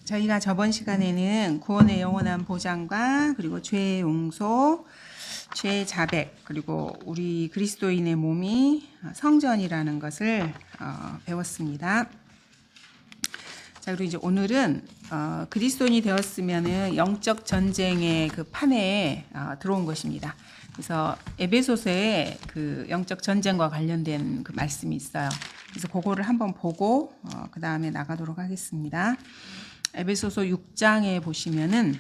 저희가 저번 시간에는 구원의 영원한 보장과 그리고 죄의 용서, 죄의 자백, 그리고 우리 그리스도인의 몸이 성전이라는 것을 배웠습니다. 자, 그리고 이제 오늘은 그리스도인이 되었으면은 영적 전쟁의 그 판에 들어온 것입니다. 그래서 에베소서에 그 영적 전쟁과 관련된 그 말씀이 있어요. 그래서 그거를 한번 보고 그 다음에 나가도록 하겠습니다. 에베소서 6장에 보시면은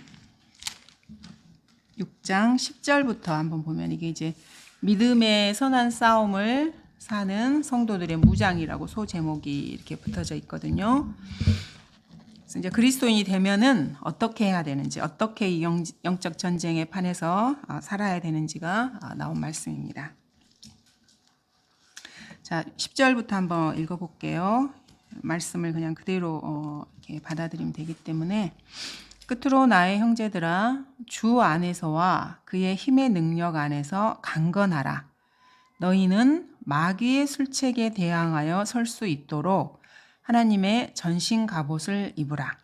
6장 10절부터 한번 보면 이게 이제 믿음의 선한 싸움을 사는 성도들의 무장이라고 소제목이 이렇게 붙어져 있거든요. 그래서 이제 그리스도인이 되면은 어떻게 해야 되는지, 어떻게 이 영적 전쟁의 판에서 살아야 되는지가 나온 말씀입니다. 자, 10절부터 한번 읽어볼게요. 말씀을 그냥 그대로 이렇게 받아들이면 되기 때문에 끝으로 나의 형제들아 주 안에서와 그의 힘의 능력 안에서 강건하라. 너희는 마귀의 술책에 대항하여 설 수 있도록 하나님의 전신 갑옷을 입으라.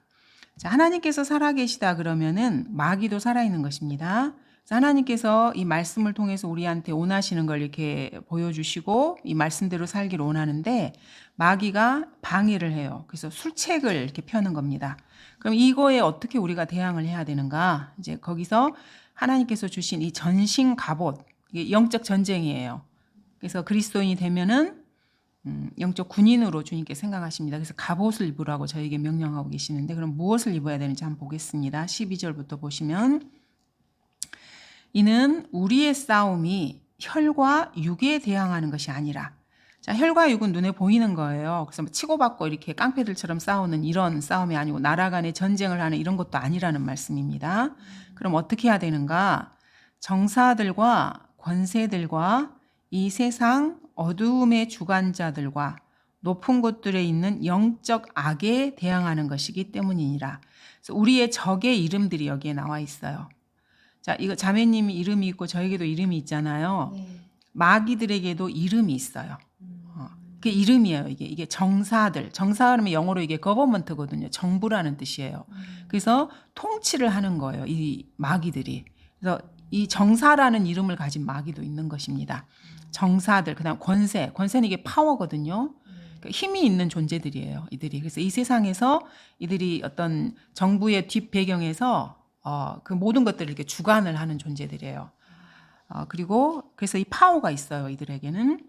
자, 하나님께서 살아계시다 그러면은 마귀도 살아있는 것입니다. 하나님께서 이 말씀을 통해서 우리한테 원하시는 걸 이렇게 보여주시고 이 말씀대로 살기를 원하는데 마귀가 방해를 해요. 그래서 술책을 이렇게 펴는 겁니다. 그럼 이거에 어떻게 우리가 대항을 해야 되는가? 이제 거기서 하나님께서 주신 이 전신 갑옷, 이게 영적 전쟁이에요. 그래서 그리스도인이 되면은 영적 군인으로 주님께 생각하십니다. 그래서 갑옷을 입으라고 저에게 명령하고 계시는데 그럼 무엇을 입어야 되는지 한번 보겠습니다. 12절부터 보시면 이는 우리의 싸움이 혈과 육에 대항하는 것이 아니라, 자, 혈과 육은 눈에 보이는 거예요. 그래서 치고받고 이렇게 깡패들처럼 싸우는 이런 싸움이 아니고 나라 간의 전쟁을 하는 이런 것도 아니라는 말씀입니다. 그럼 어떻게 해야 되는가? 정사들과 권세들과 이 세상 어두움의 주관자들과 높은 곳들에 있는 영적 악에 대항하는 것이기 때문이니라. 그래서 우리의 적의 이름들이 여기에 나와 있어요. 자, 이거 자매님이 이름이 있고 저에게도 이름이 있잖아요. 네. 마귀들에게도 이름이 있어요. 그게 이름이에요. 이게 정사들. 정사 그러면 영어로 이게 government거든요. 정부라는 뜻이에요. 그래서 통치를 하는 거예요. 이 마귀들이. 그래서 이 정사라는 이름을 가진 마귀도 있는 것입니다. 정사들, 그다음 권세는 이게 파워거든요. 그러니까 힘이 있는 존재들이에요. 이들이. 그래서 이 세상에서 이들이 어떤 정부의 뒷 배경에서 그 모든 것들을 이렇게 주관을 하는 존재들이에요. 그리고 그래서 이 파워가 있어요. 이들에게는.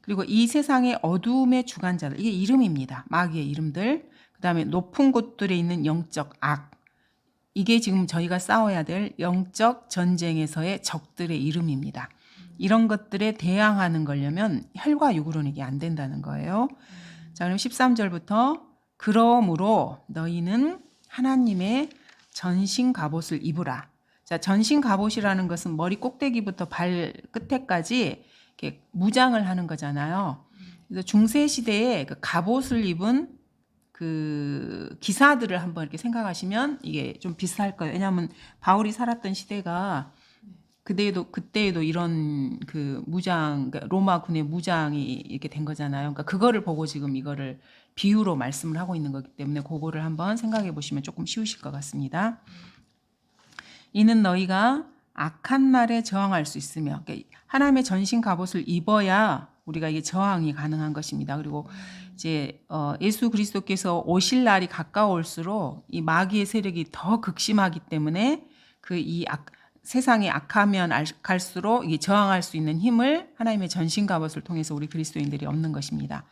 그리고 이 세상의 어두움의 주관자들, 이게 이름입니다. 마귀의 이름들. 그 다음에 높은 곳들에 있는 영적 악. 이게 지금 저희가 싸워야 될 영적 전쟁에서의 적들의 이름입니다. 이런 것들에 대항하는 거려면 혈과 육으로는 이게 안 된다는 거예요. 자, 그럼 13절부터 그러므로 너희는 하나님의 전신 갑옷을 입으라. 자, 전신 갑옷이라는 것은 머리 꼭대기부터 발 끝에까지 이렇게 무장을 하는 거잖아요. 그래서 중세 시대에 그 갑옷을 입은 그 기사들을 한번 이렇게 생각하시면 이게 좀 비슷할 거예요. 왜냐하면 바울이 살았던 시대가 그때에도 이런 그 무장, 그러니까 로마 군의 무장이 이렇게 된 거잖아요. 그러니까 그거를 보고 지금 이거를 비유로 말씀을 하고 있는 거기 때문에 그거를 한번 생각해 보시면 조금 쉬우실 것 같습니다. 이는 너희가 악한 날에 저항할 수 있으며, 그러니까 하나님의 전신 갑옷을 입어야 우리가 이게 저항이 가능한 것입니다. 그리고 이제 예수 그리스도께서 오실 날이 가까울수록 이 마귀의 세력이 더 극심하기 때문에 세상이 악하면 갈수록 이게 저항할 수 있는 힘을 하나님의 전신 갑옷을 통해서 우리 그리스도인들이 얻는 것입니다.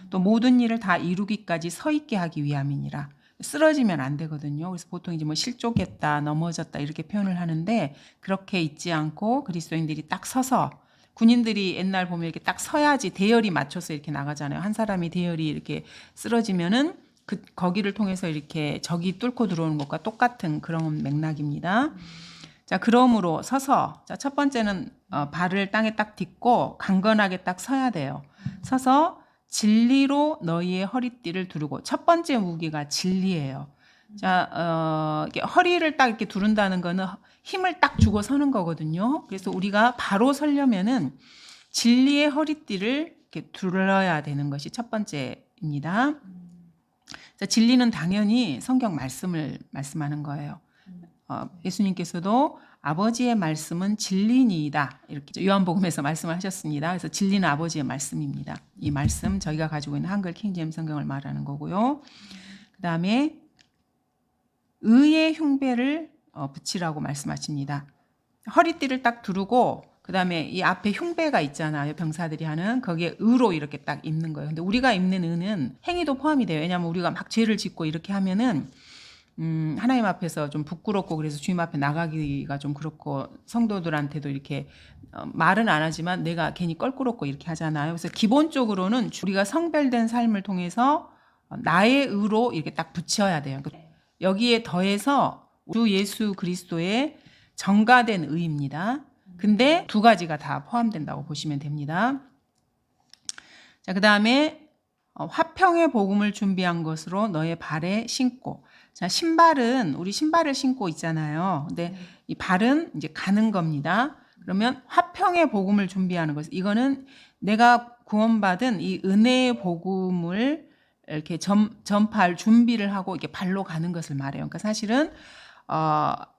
또 모든 일을 다 이루기까지 서 있게 하기 위함이니라. 쓰러지면 안 되거든요. 그래서 보통 이제 뭐 실족했다, 넘어졌다 이렇게 표현을 하는데 그렇게 있지 않고 그리스도인들이 딱 서서, 군인들이 옛날 보면 이렇게 딱 서야지 대열이 맞춰서 이렇게 나가잖아요. 한 사람이 대열이 이렇게 쓰러지면은 거기를 통해서 이렇게 적이 뚫고 들어오는 것과 똑같은 그런 맥락입니다. 자, 그러므로 서서, 자, 첫 번째는 발을 땅에 딱 딛고 강건하게 딱 서야 돼요. 서서 진리로 너희의 허리띠를 두르고, 첫 번째 무기가 진리예요. 자, 허리를 딱 이렇게 두른다는 거는 힘을 딱 주고 서는 거거든요. 그래서 우리가 바로 서려면은 진리의 허리띠를 이렇게 둘러야 되는 것이 첫 번째입니다. 진리는 당연히 성경 말씀을 말씀하는 거예요. 예수님께서도 아버지의 말씀은 진리니이다 이렇게 요한복음에서 말씀을 하셨습니다. 그래서 진리는 아버지의 말씀입니다. 이 말씀 저희가 가지고 있는 한글 킹제임스 성경을 말하는 거고요. 그 다음에 의의 흉배를 붙이라고 말씀하십니다. 허리띠를 딱 두르고 그 다음에 이 앞에 흉배가 있잖아요. 병사들이 하는 거기에 의로 이렇게 딱 입는 거예요. 근데 우리가 입는 의는 행위도 포함이 돼요. 왜냐하면 우리가 막 죄를 짓고 이렇게 하면은 하나님 앞에서 좀 부끄럽고 그래서 주님 앞에 나가기가 좀 그렇고 성도들한테도 이렇게 말은 안 하지만 내가 괜히 껄끄럽고 이렇게 하잖아요. 그래서 기본적으로는 우리가 성별된 삶을 통해서 나의 의로 이렇게 딱 붙여야 돼요. 여기에 더해서 주 예수 그리스도의 정가된 의입니다. 근데 두 가지가 다 포함된다고 보시면 됩니다. 자, 그 다음에 화평의 복음을 준비한 것으로 너의 발에 신고. 자, 신발은 우리 신발을 신고 있잖아요. 근데 이 발은 이제 가는 겁니다. 그러면 화평의 복음을 준비하는 것. 이거는 내가 구원받은 이 은혜의 복음을 이렇게 전파할 준비를 하고 이렇게 발로 가는 것을 말해요. 그러니까 사실은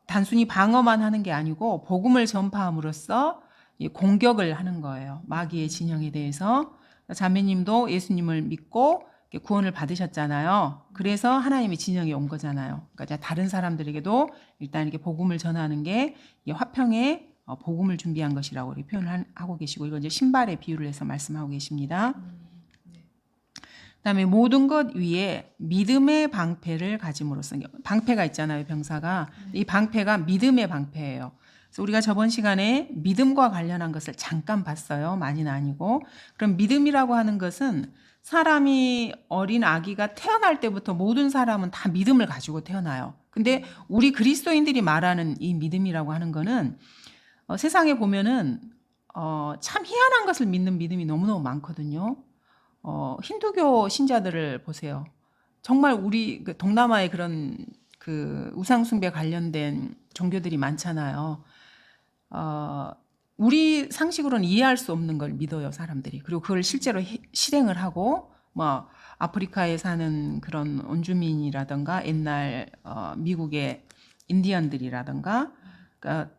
단순히 방어만 하는 게 아니고 복음을 전파함으로써 공격을 하는 거예요. 마귀의 진영에 대해서. 자매님도 예수님을 믿고 구원을 받으셨잖아요. 그래서 하나님의 진영에 온 거잖아요. 그러니까 다른 사람들에게도 일단 이렇게 복음을 전하는 게 화평의 복음을 준비한 것이라고 이렇게 표현을 하고 계시고, 이건 이제 신발의 비유를 해서 말씀하고 계십니다. 그다음에 모든 것 위에 믿음의 방패를 가짐으로써, 방패가 있잖아요, 병사가. 이 방패가 믿음의 방패예요. 그래서 우리가 저번 시간에 믿음과 관련한 것을 잠깐 봤어요. 많이는 아니고. 그럼 믿음이라고 하는 것은 사람이 어린 아기가 태어날 때부터 모든 사람은 다 믿음을 가지고 태어나요. 근데 우리 그리스도인들이 말하는 이 믿음이라고 하는 거는 세상에 보면은 참 희한한 것을 믿는 믿음이 너무너무 많거든요. 힌두교 신자들을 보세요. 정말 우리 동남아의 그런 그 우상숭배 관련된 종교들이 많잖아요. 우리 상식으로는 이해할 수 없는 걸 믿어요, 사람들이. 그리고 그걸 실제로 실행을 하고, 뭐 아프리카에 사는 그런 원주민이라든가 옛날 미국의 인디언들이라든가, 그러니까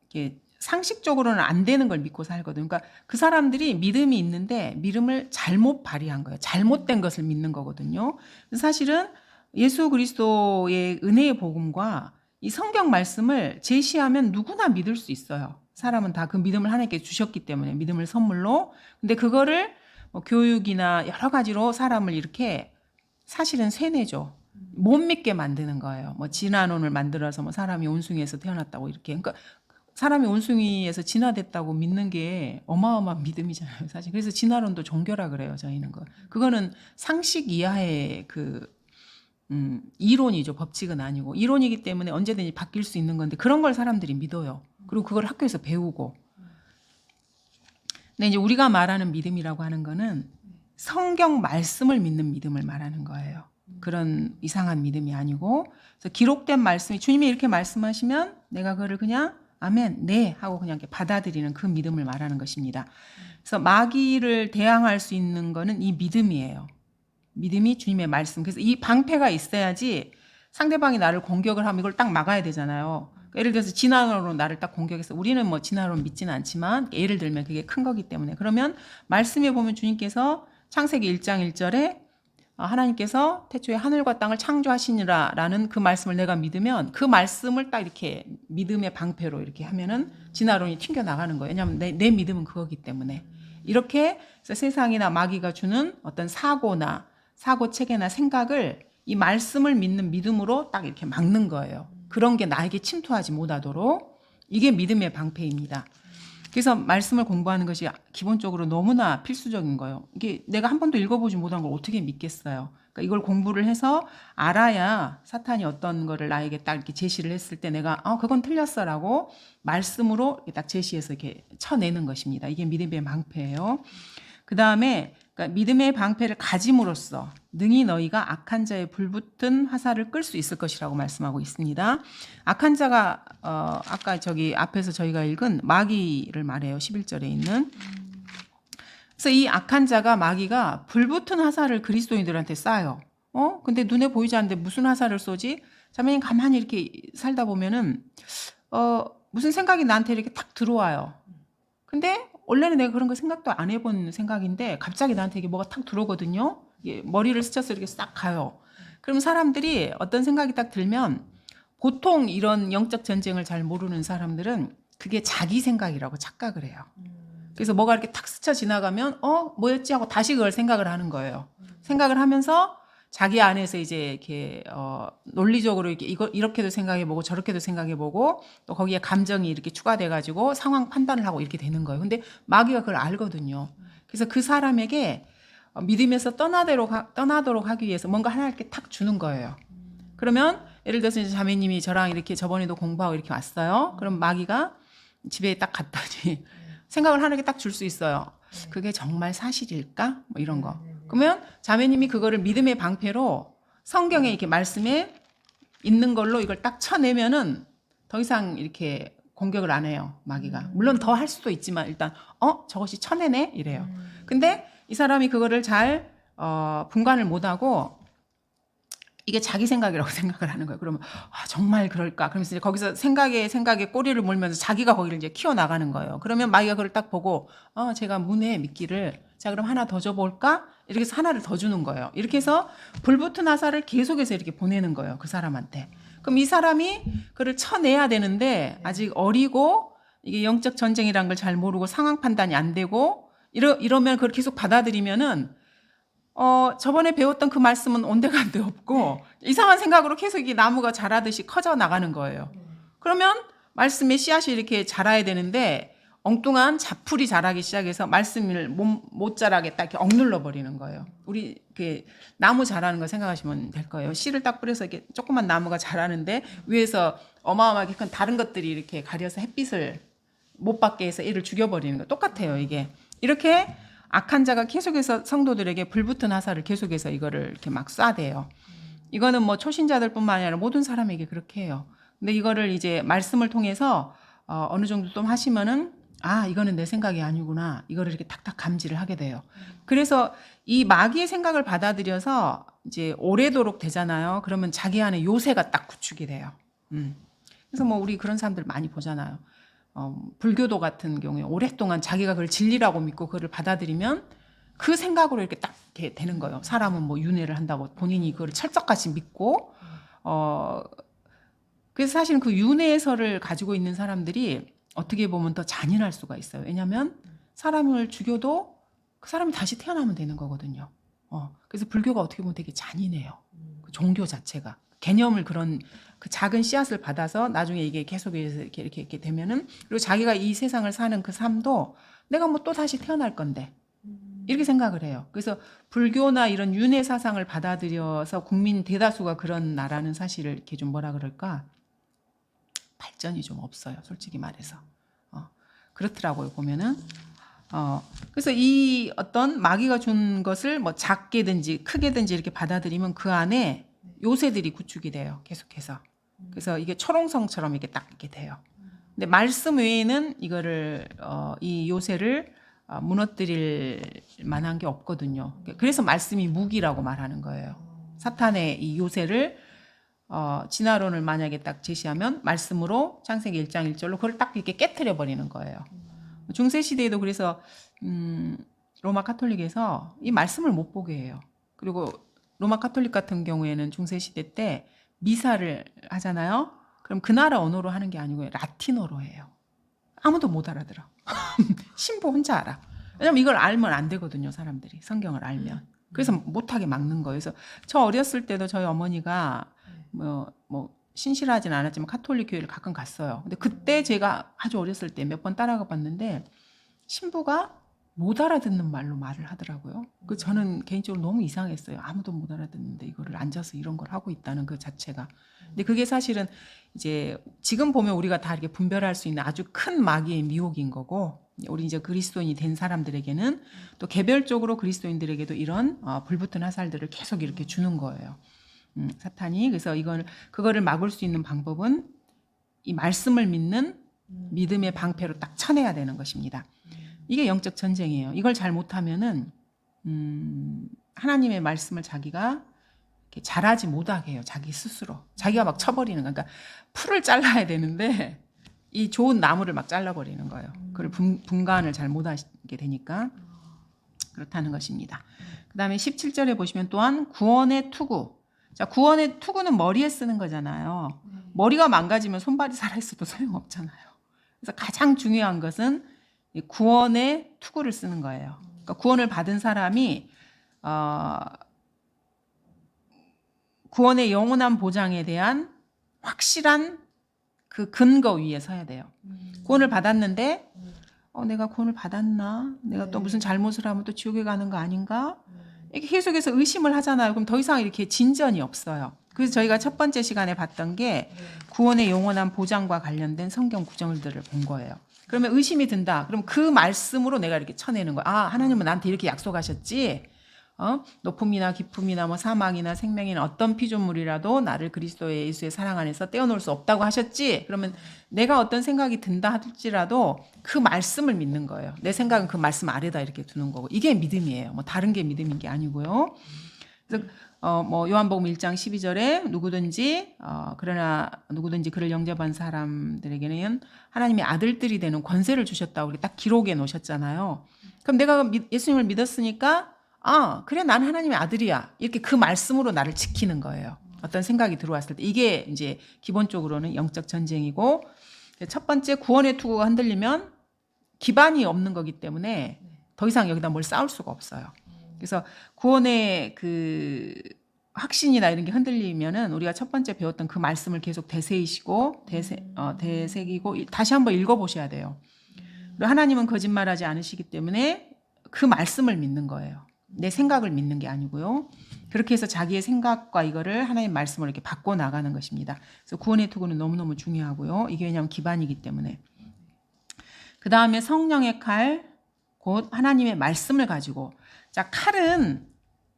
이게 상식적으로는 안 되는 걸 믿고 살거든요. 그러니까 그 사람들이 믿음이 있는데 믿음을 잘못 발휘한 거예요. 잘못된 것을 믿는 거거든요. 사실은 예수 그리스도의 은혜의 복음과 이 성경 말씀을 제시하면 누구나 믿을 수 있어요. 사람은 다 그 믿음을 하나님께 주셨기 때문에, 믿음을 선물로. 근데 그거를 뭐 교육이나 여러 가지로 사람을 이렇게 사실은 세뇌죠. 못 믿게 만드는 거예요. 뭐 진화론을 만들어서 뭐 사람이 원숭이에서 태어났다고 이렇게. 그러니까 사람이 원숭이에서 진화됐다고 믿는 게 어마어마한 믿음이잖아요, 사실. 그래서 진화론도 종교라 그래요, 저희는. 그거는 상식 이하의 이론이죠. 법칙은 아니고. 이론이기 때문에 언제든지 바뀔 수 있는 건데, 그런 걸 사람들이 믿어요. 그리고 그걸 학교에서 배우고. 근데 이제 우리가 말하는 믿음이라고 하는 거는 성경 말씀을 믿는 믿음을 말하는 거예요. 그런 이상한 믿음이 아니고, 그래서 기록된 말씀이, 주님이 이렇게 말씀하시면 내가 그거를 그냥 아멘, 네 하고 그냥 이렇게 받아들이는 그 믿음을 말하는 것입니다. 그래서 마귀를 대항할 수 있는 거는 이 믿음이에요. 믿음이 주님의 말씀. 그래서 이 방패가 있어야지 상대방이 나를 공격을 하면 이걸 딱 막아야 되잖아요. 그러니까 예를 들어서 진화론으로 나를 딱 공격해서, 우리는 뭐 진화론 믿지는 않지만 예를 들면 그게 큰 거기 때문에, 그러면 말씀에 보면 주님께서 창세기 1장 1절에 하나님께서 태초에 하늘과 땅을 창조하시니라 라는 그 말씀을 내가 믿으면, 그 말씀을 딱 이렇게 믿음의 방패로 이렇게 하면은 진화론이 튕겨나가는 거예요. 왜냐하면 내 믿음은 그거기 때문에. 이렇게 세상이나 마귀가 주는 어떤 사고나 사고 체계나 생각을 이 말씀을 믿는 믿음으로 딱 이렇게 막는 거예요. 그런 게 나에게 침투하지 못하도록. 이게 믿음의 방패입니다. 그래서 말씀을 공부하는 것이 기본적으로 너무나 필수적인 거예요. 이게 내가 한 번도 읽어보지 못한 걸 어떻게 믿겠어요. 그러니까 이걸 공부를 해서 알아야 사탄이 어떤 거를 나에게 딱 이렇게 제시를 했을 때 내가 그건 틀렸어라고 말씀으로 딱 제시해서 이렇게 쳐내는 것입니다. 이게 믿음의 방패예요. 그 다음에 그러니까 믿음의 방패를 가짐으로써 능히 너희가 악한 자의 불붙은 화살을 끌 수 있을 것이라고 말씀하고 있습니다. 악한 자가 아까 저기 앞에서 저희가 읽은 마귀를 말해요. 11절에 있는. 그래서 이 악한 자가, 마귀가 불붙은 화살을 그리스도인들한테 쏴요. 근데 눈에 보이지 않는데 무슨 화살을 쏘지? 자매님 가만히 이렇게 살다 보면은 무슨 생각이 나한테 이렇게 탁 들어와요. 근데 원래는 내가 그런 거 생각도 안 해본 생각인데 갑자기 나한테 이게 뭐가 탁 들어오거든요. 이게 머리를 스쳐서 이렇게 싹 가요. 그럼 사람들이 어떤 생각이 딱 들면 보통 이런 영적 전쟁을 잘 모르는 사람들은 그게 자기 생각이라고 착각을 해요. 그래서 뭐가 이렇게 탁 스쳐 지나가면 뭐였지 하고 다시 그걸 생각을 하는 거예요. 생각을 하면서 자기 안에서 이제 이렇게 논리적으로 이렇게도 생각해보고 저렇게도 생각해보고 또 거기에 감정이 이렇게 추가돼가지고 상황 판단을 하고 이렇게 되는 거예요. 근데 마귀가 그걸 알거든요. 그래서 그 사람에게 믿음에서 떠나도록 하기 위해서 뭔가 하나 이렇게 탁 주는 거예요. 그러면 예를 들어서 이제 자매님이 저랑 이렇게 저번에도 공부하고 이렇게 왔어요. 그럼 마귀가 집에 딱 갔더니 생각을 하나 딱 줄 수 있어요. 그게 정말 사실일까? 뭐 이런 거. 그러면 자매님이 그거를 믿음의 방패로 성경에 이렇게 말씀에 있는 걸로 이걸 딱 쳐내면은 더 이상 이렇게 공격을 안 해요, 마귀가. 물론 더 할 수도 있지만 일단 저것이 쳐내네 이래요. 근데 이 사람이 그거를 잘 분간을 못하고 이게 자기 생각이라고 생각을 하는 거예요. 그러면 정말 그럴까? 그러면서 이제 거기서 생각에 꼬리를 물면서 자기가 거기를 이제 키워 나가는 거예요. 그러면 마귀가 그걸 딱 보고 제가 문에 미끼를 자 그럼 하나 더 줘볼까? 이렇게 해서 하나를 더 주는 거예요. 이렇게 해서 불붙은 화살을 계속해서 이렇게 보내는 거예요. 그 사람한테. 그럼 이 사람이 그를 쳐내야 되는데 아직 어리고 이게 영적 전쟁이란 걸 잘 모르고 상황 판단이 안 되고 이러면 그걸 계속 받아들이면은 저번에 배웠던 그 말씀은 온데간데 없고 이상한 생각으로 계속 이게 나무가 자라듯이 커져 나가는 거예요. 그러면 말씀의 씨앗이 이렇게 자라야 되는데 엉뚱한 잡풀이 자라기 시작해서 말씀을 못 자라게 딱 이렇게 억눌러 버리는 거예요. 우리 그 나무 자라는 거 생각하시면 될 거예요. 씨를 딱 뿌려서 이렇게 조그만 나무가 자라는데 위에서 어마어마하게 큰 다른 것들이 이렇게 가려서 햇빛을 못 받게 해서 얘를 죽여버리는 거 똑같아요. 이게 이렇게 악한 자가 계속해서 성도들에게 불붙은 화살을 계속해서 이거를 이렇게 막 쏴대요. 이거는 뭐 초신자들뿐만 아니라 모든 사람에게 그렇게 해요. 근데 이거를 이제 말씀을 통해서 어느 정도 좀 하시면은 이거는 내 생각이 아니구나. 이거를 이렇게 탁탁 감지를 하게 돼요. 그래서 이 마귀의 생각을 받아들여서 이제 오래도록 되잖아요. 그러면 자기 안에 요새가 딱 구축이 돼요. 그래서 뭐 우리 그런 사람들 많이 보잖아요. 불교도 같은 경우에 오랫동안 자기가 그걸 진리라고 믿고 그걸 받아들이면 그 생각으로 이렇게 딱 이렇게 되는 거예요. 사람은 뭐 윤회를 한다고 본인이 그걸 철석같이 믿고 그래서 사실 그 윤회설을 가지고 있는 사람들이 어떻게 보면 더 잔인할 수가 있어요. 왜냐하면 사람을 죽여도 그 사람이 다시 태어나면 되는 거거든요. 그래서 불교가 어떻게 보면 되게 잔인해요. 그 종교 자체가. 개념을 그런 그 작은 씨앗을 받아서 나중에 이게 계속해서 이렇게 되면은 그리고 자기가 이 세상을 사는 그 삶도 내가 뭐 또 다시 태어날 건데 이렇게 생각을 해요. 그래서 불교나 이런 윤회 사상을 받아들여서 국민 대다수가 그런 나라는 사실을 이렇게 좀 뭐라 그럴까 발전이 좀 없어요. 솔직히 말해서 그렇더라고요 보면은. 그래서 이 어떤 마귀가 준 것을 뭐 작게든지 크게든지 이렇게 받아들이면 그 안에 요새들이 구축이 돼요. 계속해서. 그래서 이게 초롱성처럼 이렇게 딱 이렇게 돼요. 근데 말씀 외에는 이거를 이 요새를 무너뜨릴 만한 게 없거든요. 그래서 말씀이 무기라고 말하는 거예요. 사탄의 이 요새를 진화론을 만약에 딱 제시하면 말씀으로 창세기 1장 1절로 그걸 딱 이렇게 깨트려 버리는 거예요. 중세 시대에도 그래서 로마 카톨릭에서 이 말씀을 못 보게 해요. 그리고 로마 카톨릭 같은 경우에는 중세 시대 때 미사를 하잖아요. 그럼 그 나라 언어로 하는 게 아니고 라틴어로 해요. 아무도 못 알아들어. 신부 혼자 알아. 왜냐면 이걸 알면 안 되거든요, 사람들이. 성경을 알면. 그래서 못하게 막는 거예요. 그래서 저 어렸을 때도 저희 어머니가 뭐 신실하진 않았지만 카톨릭 교회를 가끔 갔어요. 근데 그때 제가 아주 어렸을 때 몇 번 따라가 봤는데 신부가 못 알아듣는 말로 말을 하더라고요. 그 저는 개인적으로 너무 이상했어요. 아무도 못 알아듣는데 이거를 앉아서 이런 걸 하고 있다는 그 자체가. 근데 그게 사실은 이제 지금 보면 우리가 다 이렇게 분별할 수 있는 아주 큰 마귀의 미혹인 거고 우리 이제 그리스도인이 된 사람들에게는 또 개별적으로 그리스도인들에게도 이런 불붙은 화살들을 계속 이렇게 주는 거예요. 사탄이. 그래서 그거를 막을 수 있는 방법은 이 말씀을 믿는 믿음의 방패로 딱 쳐내야 되는 것입니다. 이게 영적 전쟁이에요. 이걸 잘 못하면은 하나님의 말씀을 자기가 이렇게 자라지 못하게 해요. 자기 스스로. 자기가 막 쳐버리는 거예요. 그러니까 풀을 잘라야 되는데 이 좋은 나무를 막 잘라버리는 거예요. 그걸 분간을 잘 못하게 되니까 그렇다는 것입니다. 그 다음에 17절에 보시면 또한 구원의 투구. 자, 구원의 투구는 머리에 쓰는 거잖아요. 머리가 망가지면 손발이 살아있어도 소용없잖아요. 그래서 가장 중요한 것은 이 구원의 투구를 쓰는 거예요. 그러니까 구원을 받은 사람이 구원의 영원한 보장에 대한 확실한 그 근거 위에 서야 돼요. 구원을 받았는데 내가 구원을 받았나? 내가 또 무슨 잘못을 하면 또 지옥에 가는 거 아닌가? 이렇게 계속해서 의심을 하잖아요. 그럼 더 이상 이렇게 진전이 없어요. 그래서 저희가 첫 번째 시간에 봤던 게 구원의 영원한 보장과 관련된 성경 구절들을 본 거예요. 그러면 의심이 든다. 그럼 그 말씀으로 내가 이렇게 쳐내는 거야. 아, 하나님은 나한테 이렇게 약속하셨지? 높음이나 깊음이나 뭐 사망이나 생명이나 어떤 피조물이라도 나를 그리스도의 예수의 사랑 안에서 떼어놓을 수 없다고 하셨지? 그러면 내가 어떤 생각이 든다 할지라도 그 말씀을 믿는 거예요. 내 생각은 그 말씀 아래다 이렇게 두는 거고. 이게 믿음이에요. 뭐 다른 게 믿음인 게 아니고요. 그래서 뭐 요한복음 1장 12절에 그러나 누구든지 그를 영접한 사람들에게는 하나님의 아들들이 되는 권세를 주셨다고 이렇게 딱 기록해 놓으셨잖아요. 그럼 내가 예수님을 믿었으니까 그래, 난 하나님의 아들이야. 이렇게 그 말씀으로 나를 지키는 거예요. 어떤 생각이 들어왔을 때. 이게 이제 기본적으로는 영적 전쟁이고, 첫 번째 구원의 투구가 흔들리면 기반이 없는 거기 때문에 더 이상 여기다 뭘 쌓을 수가 없어요. 그래서 구원의 그 확신이나 이런 게 흔들리면은 우리가 첫 번째 배웠던 그 말씀을 계속 되새기고 다시 한번 읽어보셔야 돼요. 그리고 하나님은 거짓말하지 않으시기 때문에 그 말씀을 믿는 거예요. 내 생각을 믿는 게 아니고요. 그렇게 해서 자기의 생각과 이거를 하나님의 말씀으로 이렇게 바꿔 나가는 것입니다. 그래서 구원의 투구는 너무너무 중요하고요. 이게 왜냐하면 기반이기 때문에. 그 다음에 성령의 칼, 곧 하나님의 말씀을 가지고. 자, 칼은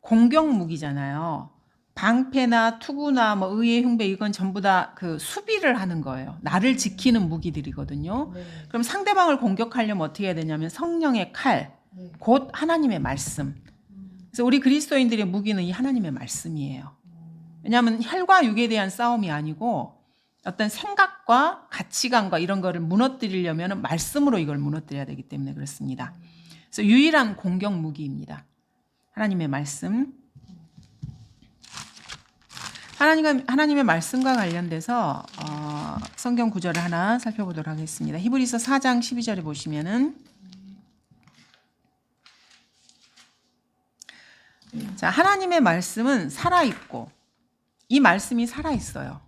공격 무기잖아요. 방패나 투구나 뭐 의의 흉배 이건 전부 다 그 수비를 하는 거예요. 나를 지키는 무기들이거든요. 그럼 상대방을 공격하려면 어떻게 해야 되냐면 성령의 칼, 곧 하나님의 말씀. 그래서 우리 그리스도인들의 무기는 이 하나님의 말씀이에요. 왜냐하면 혈과 육에 대한 싸움이 아니고 어떤 생각과 가치관과 이런 거를 무너뜨리려면 말씀으로 이걸 무너뜨려야 되기 때문에 그렇습니다. 그래서 유일한 공격 무기입니다. 하나님의 말씀. 하나님의 말씀과 관련돼서 성경 구절을 하나 살펴보도록 하겠습니다. 히브리서 4장 12절에 보시면은 자, 하나님의 말씀은 살아있고 이 말씀이 살아있어요.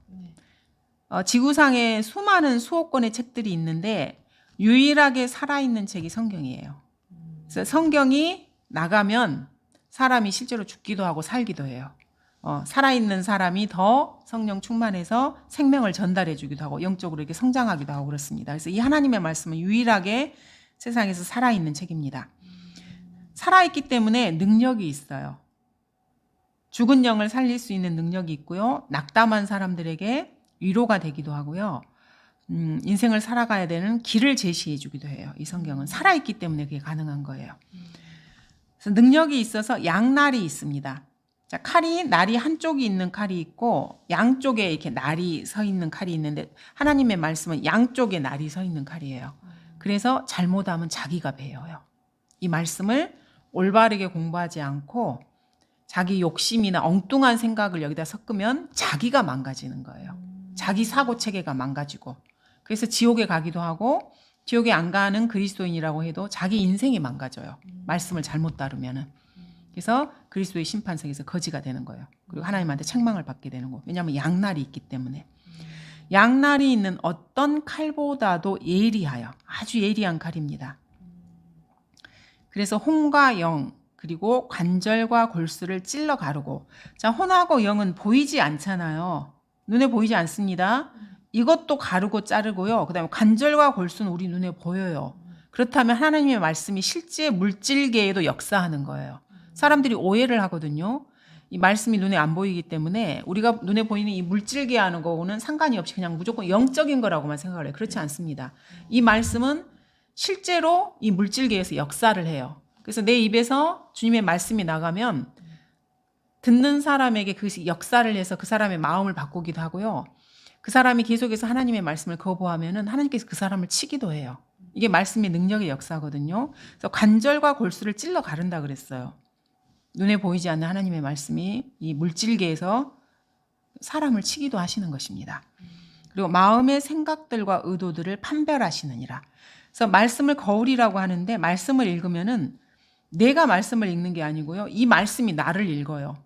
지구상에 수많은 수억 권의 책들이 있는데 유일하게 살아있는 책이 성경이에요. 그래서 성경이 나가면 사람이 실제로 죽기도 하고 살기도 해요. 살아있는 사람이 더 성령 충만해서 생명을 전달해 주기도 하고 영적으로 이렇게 성장하기도 하고 그렇습니다. 그래서 이 하나님의 말씀은 유일하게 세상에서 살아있는 책입니다. 살아있기 때문에 능력이 있어요. 죽은 영을 살릴 수 있는 능력이 있고요. 낙담한 사람들에게 위로가 되기도 하고요. 인생을 살아가야 되는 길을 제시해 주기도 해요. 이 성경은 살아있기 때문에 그게 가능한 거예요. 그래서 능력이 있어서 양날이 있습니다. 자, 날이 한쪽이 있는 칼이 있고 양쪽에 이렇게 날이 서 있는 칼이 있는데 하나님의 말씀은 양쪽에 날이 서 있는 칼이에요. 그래서 잘못하면 자기가 배워요. 이 말씀을 올바르게 공부하지 않고 자기 욕심이나 엉뚱한 생각을 여기다 섞으면 자기가 망가지는 거예요. 자기 사고 체계가 망가지고 그래서 지옥에 가기도 하고 지옥에 안 가는 그리스도인이라고 해도 자기 인생이 망가져요. 말씀을 잘못 따르면은. 그래서 그리스도의 심판석에서 거지가 되는 거예요. 그리고 하나님한테 책망을 받게 되는 거예요. 왜냐하면 양날이 있기 때문에. 양날이 있는 어떤 칼보다도 예리하여 아주 예리한 칼입니다. 그래서 혼과 영 그리고 관절과 골수를 찔러 가르고 자, 혼하고 영은 보이지 않잖아요. 눈에 보이지 않습니다. 이것도 가르고 자르고요. 그다음에 관절과 골수는 우리 눈에 보여요. 그렇다면 하나님의 말씀이 실제 물질계에도 역사하는 거예요. 사람들이 오해를 하거든요. 이 말씀이 눈에 안 보이기 때문에 우리가 눈에 보이는 이 물질계 하는 거고는 상관이 없이 그냥 무조건 영적인 거라고만 생각을 해요. 그렇지 않습니다. 이 말씀은 실제로 이 물질계에서 역사를 해요. 그래서 내 입에서 주님의 말씀이 나가면 듣는 사람에게 그 역사를 해서 그 사람의 마음을 바꾸기도 하고요. 그 사람이 계속해서 하나님의 말씀을 거부하면은 하나님께서 그 사람을 치기도 해요. 이게 말씀의 능력의 역사거든요. 그래서 관절과 골수를 찔러 가른다 그랬어요. 눈에 보이지 않는 하나님의 말씀이 이 물질계에서 사람을 치기도 하시는 것입니다. 그리고 마음의 생각들과 의도들을 판별하시느니라. 그래서 말씀을 거울이라고 하는데 말씀을 읽으면은 내가 말씀을 읽는 게 아니고요. 이 말씀이 나를 읽어요.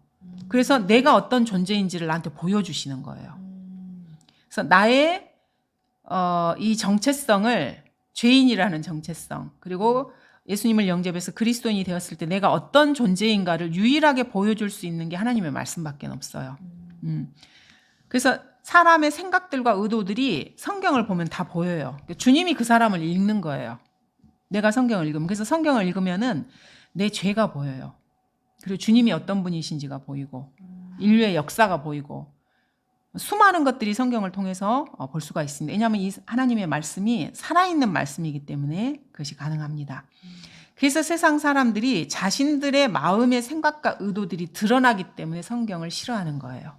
그래서 내가 어떤 존재인지를 나한테 보여주시는 거예요. 그래서 나의 이 정체성을 죄인이라는 정체성 그리고 예수님을 영접해서 그리스도인이 되었을 때 내가 어떤 존재인가를 유일하게 보여줄 수 있는 게 하나님의 말씀밖에 없어요. 그래서 사람의 생각들과 의도들이 성경을 보면 다 보여요. 주님이 그 사람을 읽는 거예요. 내가 성경을 읽으면. 그래서 성경을 읽으면은 내 죄가 보여요. 그리고 주님이 어떤 분이신지가 보이고 인류의 역사가 보이고 수많은 것들이 성경을 통해서 볼 수가 있습니다. 왜냐하면 이 하나님의 말씀이 살아있는 말씀이기 때문에 그것이 가능합니다. 그래서 세상 사람들이 자신들의 마음의 생각과 의도들이 드러나기 때문에 성경을 싫어하는 거예요.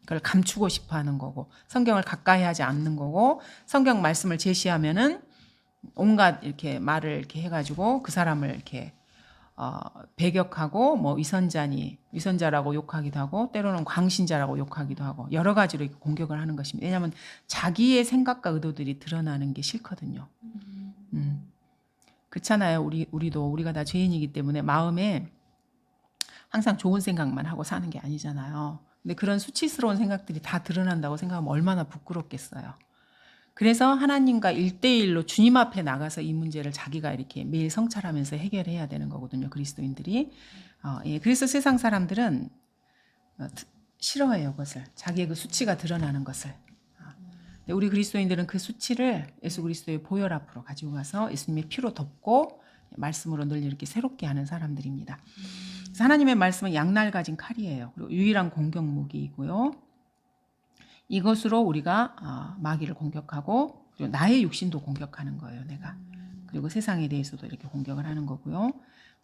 그걸 감추고 싶어 하는 거고 성경을 가까이 하지 않는 거고 성경 말씀을 제시하면은 온갖 이렇게 말을 이렇게 해가지고 그 사람을 이렇게 배격하고 뭐 위선자라고 욕하기도 하고 때로는 광신자라고 욕하기도 하고 여러 가지로 이렇게 공격을 하는 것입니다. 왜냐하면 자기의 생각과 의도들이 드러나는 게 싫거든요. 그렇잖아요. 우리가 다 죄인이기 때문에 마음에 항상 좋은 생각만 하고 사는 게 아니잖아요. 근데 그런 수치스러운 생각들이 다 드러난다고 생각하면 얼마나 부끄럽겠어요. 그래서 하나님과 1대1로 주님 앞에 나가서 이 문제를 자기가 이렇게 매일 성찰하면서 해결해야 되는 거거든요. 그리스도인들이. 그래서 세상 사람들은 싫어해요. 그것을. 자기의 그 수치가 드러나는 것을. 우리 그리스도인들은 그 수치를 예수 그리스도의 보혈 앞으로 가지고 가서 예수님의 피로 덮고 말씀으로 늘 이렇게 새롭게 하는 사람들입니다. 그래서 하나님의 말씀은 양날 가진 칼이에요. 그리고 유일한 공격 무기이고요. 이것으로 우리가 마귀를 공격하고 그리고 나의 육신도 공격하는 거예요. 내가. 그리고 세상에 대해서도 이렇게 공격을 하는 거고요.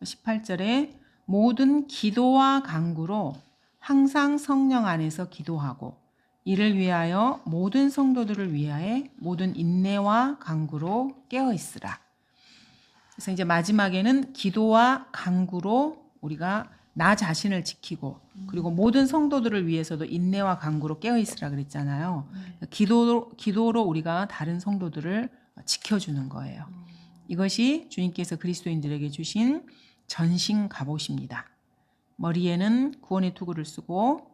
18절에 모든 기도와 간구로 항상 성령 안에서 기도하고 이를 위하여 모든 성도들을 위하여 모든 인내와 간구로 깨어 있으라. 그래서 이제 마지막에는 기도와 간구로 우리가 나 자신을 지키고 그리고 모든 성도들을 위해서도 인내와 간구로 깨어 있으라 그랬잖아요. 기도로 우리가 다른 성도들을 지켜주는 거예요. 이것이 주님께서 그리스도인들에게 주신 전신 갑옷입니다. 머리에는 구원의 투구를 쓰고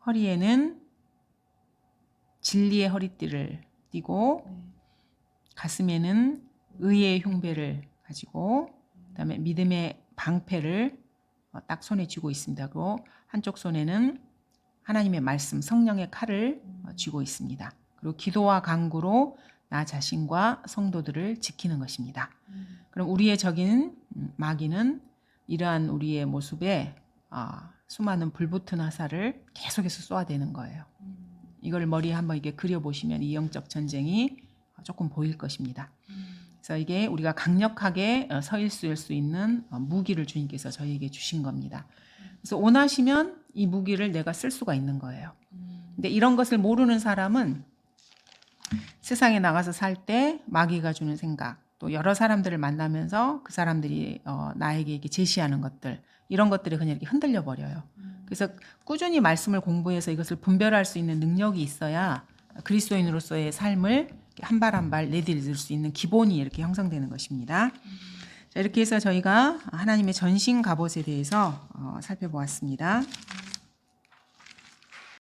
허리에는 진리의 허리띠를 띠고 가슴에는 의의 흉배를 가지고 그다음에 믿음의 방패를 딱 손에 쥐고 있습니다. 그리고 한쪽 손에는 하나님의 말씀 성령의 칼을 쥐고 있습니다. 그리고 기도와 간구로 나 자신과 성도들을 지키는 것입니다. 그럼 우리의 적인 마귀는 이러한 우리의 모습에 수많은 불붙은 화살을 계속해서 쏘아대는 거예요. 이걸 머리에 한번 이렇게 그려보시면 이 영적 전쟁이 조금 보일 것입니다. 그래서 이게 우리가 강력하게 서 있을 수 있는 무기를 주님께서 저희에게 주신 겁니다. 그래서 원하시면 이 무기를 내가 쓸 수가 있는 거예요. 근데 이런 것을 모르는 사람은 세상에 나가서 살 때 마귀가 주는 생각, 또 여러 사람들을 만나면서 그 사람들이 나에게 이렇게 제시하는 것들, 이런 것들이 그냥 이렇게 흔들려 버려요. 그래서 꾸준히 말씀을 공부해서 이것을 분별할 수 있는 능력이 있어야 그리스도인으로서의 삶을 한 발 한 발 내디딜 수 있는 기본이 이렇게 형성되는 것입니다. 자, 이렇게 해서 저희가 하나님의 전신 갑옷에 대해서 살펴보았습니다.